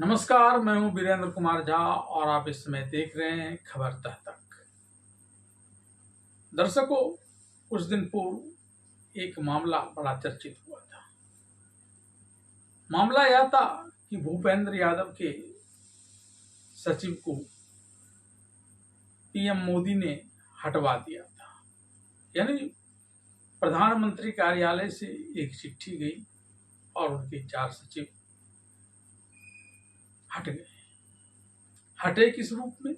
नमस्कार, मैं हूं वीरेंद्र कुमार झा और आप इस समय देख रहे हैं खबर तह तक। दर्शकों, कुछ दिन पूर्व एक मामला बड़ा चर्चित हुआ था। मामला यह था कि भूपेंद्र यादव के सचिव को पीएम मोदी ने हटवा दिया था। यानी प्रधानमंत्री कार्यालय से एक चिट्ठी गई और उनके 4 सचिव हट गए। हटे किस रूप में?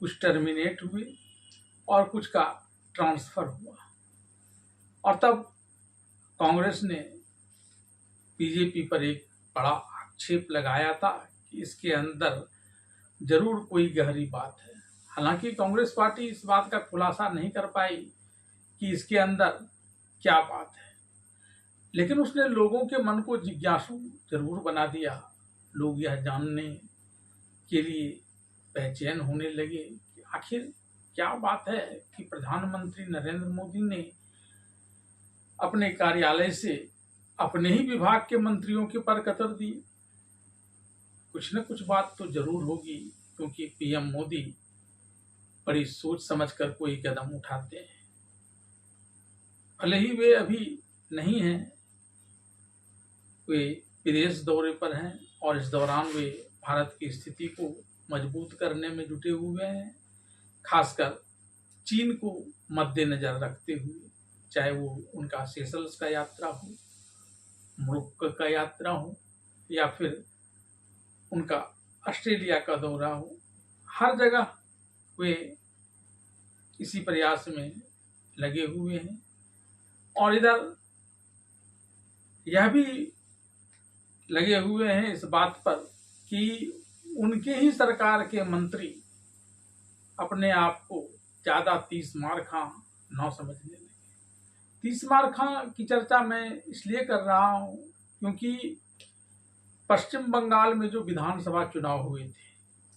कुछ टर्मिनेट हुए और कुछ का ट्रांसफर हुआ। और तब कांग्रेस ने बीजेपी पर एक बड़ा आक्षेप लगाया था कि इसके अंदर जरूर कोई गहरी बात है। हालांकि कांग्रेस पार्टी इस बात का खुलासा नहीं कर पाई कि इसके अंदर क्या बात है, लेकिन उसने लोगों के मन को जिज्ञासु जरूर बना दिया। लोग यह जानने के लिए बेचैन होने लगे कि आखिर क्या बात है कि प्रधानमंत्री नरेंद्र मोदी ने अपने कार्यालय से अपने ही विभाग के मंत्रियों के पर कतर दिए। कुछ न कुछ बात तो जरूर होगी, क्योंकि पीएम मोदी बड़ी सोच समझकर कोई कदम उठाते हैं। भले ही वे अभी नहीं हैं, वे विदेश दौरे पर हैं और इस दौरान वे भारत की स्थिति को मजबूत करने में जुटे हुए हैं, खासकर चीन को मद्देनजर रखते हुए। चाहे वो उनका सेशल्स का यात्रा हो, मोरक्को का यात्रा हो, या फिर उनका ऑस्ट्रेलिया का दौरा हो, हर जगह वे इसी प्रयास में लगे हुए हैं। और इधर यह भी लगे हुए हैं इस बात पर कि उनके ही सरकार के मंत्री अपने आप को ज्यादा 30 मार खां न समझने लगे। 30 मार खां की चर्चा मैं इसलिए कर रहा हूं क्योंकि पश्चिम बंगाल में जो विधानसभा चुनाव हुए थे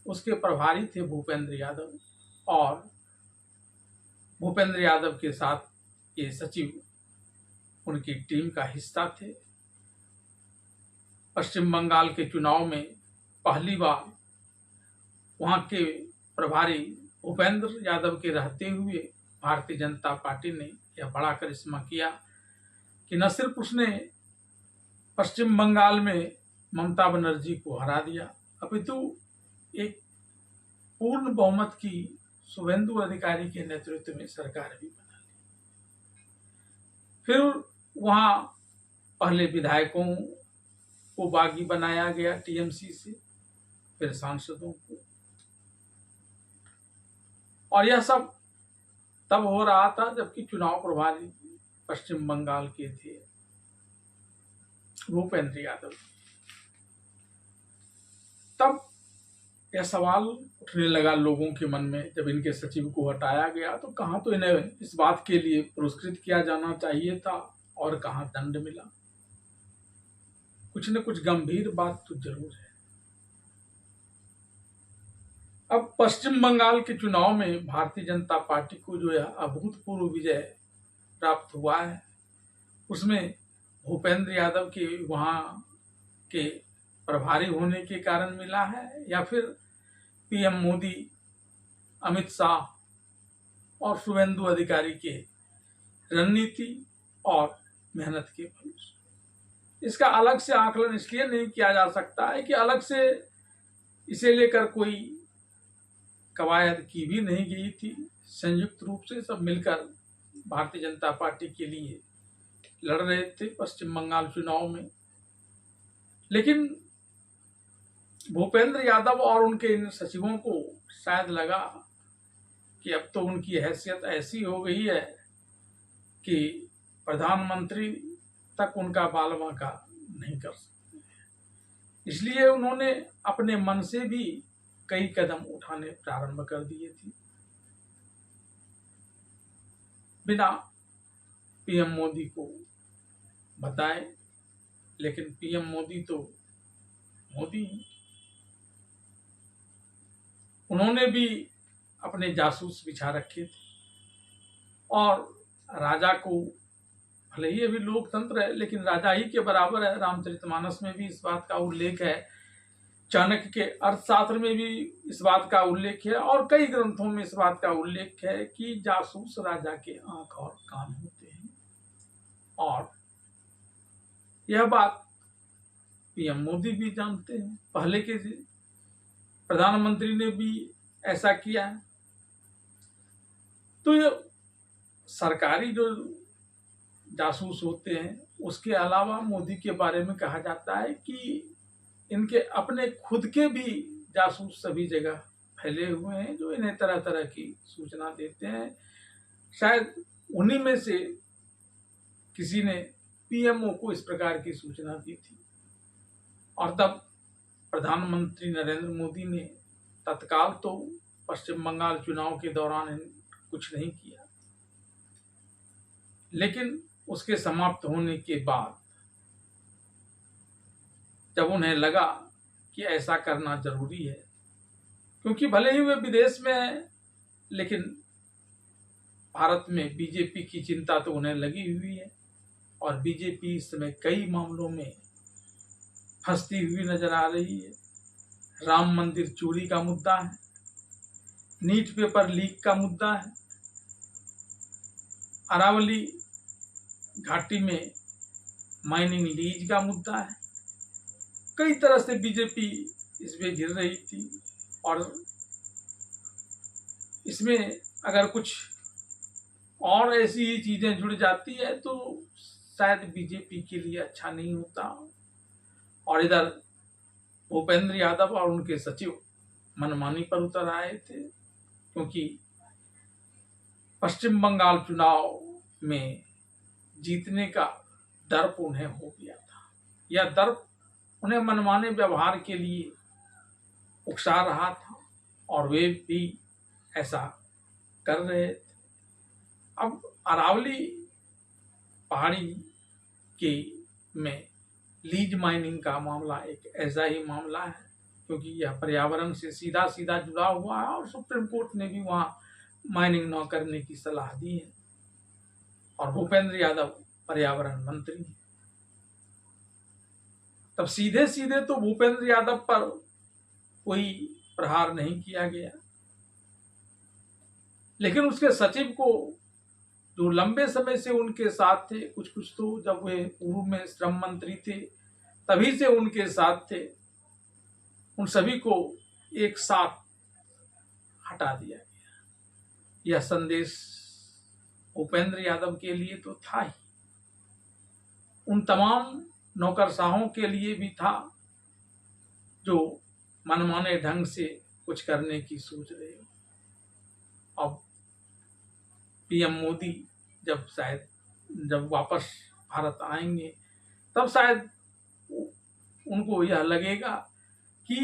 उसके प्रभारी थे भूपेंद्र यादव, और भूपेंद्र यादव के साथ ये सचिव उनकी टीम का हिस्सा थे। पश्चिम बंगाल के चुनाव में पहली बार वहां के प्रभारी भूपेंद्र यादव के रहते हुए भारतीय जनता पार्टी ने यह बड़ा करिश्मा किया कि न सिर्फ उसने पश्चिम बंगाल में ममता बनर्जी को हरा दिया, अपितु एक पूर्ण बहुमत की शुभेंदु अधिकारी के नेतृत्व में सरकार भी बना ली। फिर वहां पहले विधायकों को बागी बनाया गया टीएमसी से, फिर सांसदों को, और यह सब तब हो रहा था जबकि चुनाव प्रभारी पश्चिम बंगाल के थे भूपेंद्र यादव। तब यह सवाल उठने लगा लोगों के मन में, जब इनके सचिव को हटाया गया तो कहां तो इन्हें इस बात के लिए पुरस्कृत किया जाना चाहिए था और कहां दंड मिला। कुछ न कुछ गंभीर बात तो जरूर है। अब पश्चिम बंगाल के चुनाव में भारतीय जनता पार्टी को जो है अभूतपूर्व विजय प्राप्त हुआ है, उसमें भूपेंद्र यादव के वहां के प्रभारी होने के कारण मिला है, या फिर पीएम मोदी, अमित शाह और शुभेंदु अधिकारी के रणनीति और मेहनत के फल से। इसका अलग से आकलन इसलिए नहीं किया जा सकता है कि अलग से इसे लेकर कोई कवायद की भी नहीं गई थी। संयुक्त रूप से सब मिलकर भारतीय जनता पार्टी के लिए लड़ रहे थे पश्चिम बंगाल चुनाव में। लेकिन भूपेंद्र यादव और उनके इन सचिवों को शायद लगा कि अब तो उनकी हैसियत ऐसी हो गई है कि प्रधानमंत्री तक उनका बाल बांका नहीं कर सकते, इसलिए उन्होंने अपने मन से भी कई कदम उठाने प्रारंभ कर दिए थे बिना पीएम मोदी को बताए। लेकिन पीएम मोदी तो मोदी, उन्होंने भी अपने जासूस बिछा रखे थे और राजा को, भले ही अभी लोकतंत्र है लेकिन राजा ही के बराबर है। रामचरितमानस में भी इस बात का उल्लेख है, चाणक्य के अर्थशास्त्र में भी इस बात का उल्लेख है और कई ग्रंथों में इस बात का उल्लेख है कि जासूस राजा के आंख और कान होते हैं। और यह बात पीएम मोदी भी जानते हैं, पहले के प्रधानमंत्री ने भी ऐसा किया है। तो ये सरकारी जो जासूस होते हैं, उसके अलावा मोदी के बारे में कहा जाता है कि इनके अपने खुद के भी जासूस सभी जगह फैले हुए हैं जो इन्हें तरह तरह की सूचना देते हैं। शायद उन्हीं में से किसी ने पीएमओ को इस प्रकार की सूचना दी थी और तब प्रधानमंत्री नरेंद्र मोदी ने तत्काल तो पश्चिम बंगाल चुनाव के दौरान कुछ नहीं किया, लेकिन उसके समाप्त होने के बाद जब उन्हें लगा कि ऐसा करना जरूरी है, क्योंकि भले ही वे विदेश में हैं लेकिन भारत में बीजेपी की चिंता तो उन्हें लगी हुई है और बीजेपी इस समय कई मामलों में फंसती हुई नजर आ रही है। राम मंदिर चोरी का मुद्दा है, नीट पेपर लीक का मुद्दा है, अरावली घाटी में माइनिंग लीज का मुद्दा है। कई तरह से बीजेपी इसमें घिर रही थी और इसमें अगर कुछ और ऐसी ही चीजें जुड़ जाती है तो शायद बीजेपी के लिए अच्छा नहीं होता। और इधर भूपेंद्र यादव और उनके सचिव मनमानी पर उतर आए थे, क्योंकि पश्चिम बंगाल चुनाव में जीतने का दर्प उन्हें हो गया था। यह दर्प उन्हें मनमाने व्यवहार के लिए उकसा रहा था और वे भी ऐसा कर रहे थे। अब अरावली पहाड़ी के में लीज माइनिंग का मामला एक ऐसा ही मामला है, क्योंकि यह पर्यावरण से सीधा सीधा जुड़ा हुआ है और सुप्रीम कोर्ट ने भी वहां माइनिंग न करने की सलाह दी है और भूपेंद्र यादव पर्यावरण मंत्री हैं। तब सीधे सीधे तो भूपेंद्र यादव पर कोई प्रहार नहीं किया गया, लेकिन उसके सचिव को जो लंबे समय से उनके साथ थे, कुछ तो जब वे पूर्व में श्रम मंत्री थे तभी से उनके साथ थे, उन सभी को एक साथ हटा दिया गया। यह संदेश भूपेंद्र यादव के लिए तो था ही, उन तमाम नौकरशाहों के लिए भी था जो मनमाने ढंग से कुछ करने की सोच रहे हो। अब पीएम मोदी जब वापस भारत आएंगे तब शायद उनको यह लगेगा कि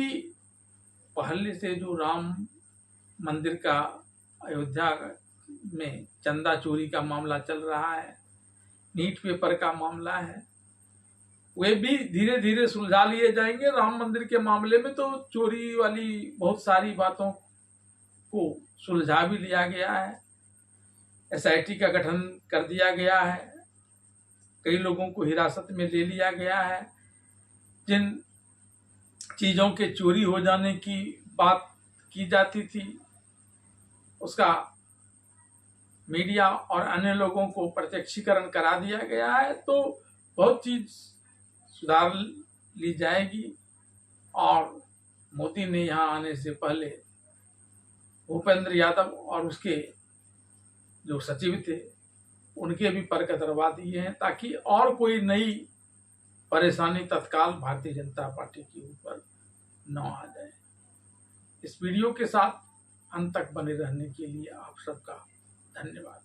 पहले से जो राम मंदिर का अयोध्या में चंदा चोरी का मामला चल रहा है, नीट पेपर का मामला है, वे भी धीरे धीरे सुलझा लिए जाएंगे। राम मंदिर के मामले में तो चोरी वाली बहुत सारी बातों को सुलझा भी लिया गया है, एसआईटी का गठन कर दिया गया है, कई लोगों को हिरासत में ले लिया गया है। जिन चीजों के चोरी हो जाने की बात की जाती थी उसका मीडिया और अन्य लोगों को प्रत्यक्षीकरण करा दिया गया है, तो बहुत चीज सुधार ली जाएगी। और मोदी ने यहाँ आने से पहले भूपेंद्र यादव और उसके जो सचिव थे उनके भी पर कतरवा दिए हैं, ताकि और कोई नई परेशानी तत्काल भारतीय जनता पार्टी के ऊपर न आ जाए। इस वीडियो के साथ अंत तक बने रहने के लिए आप सबका धन्यवाद।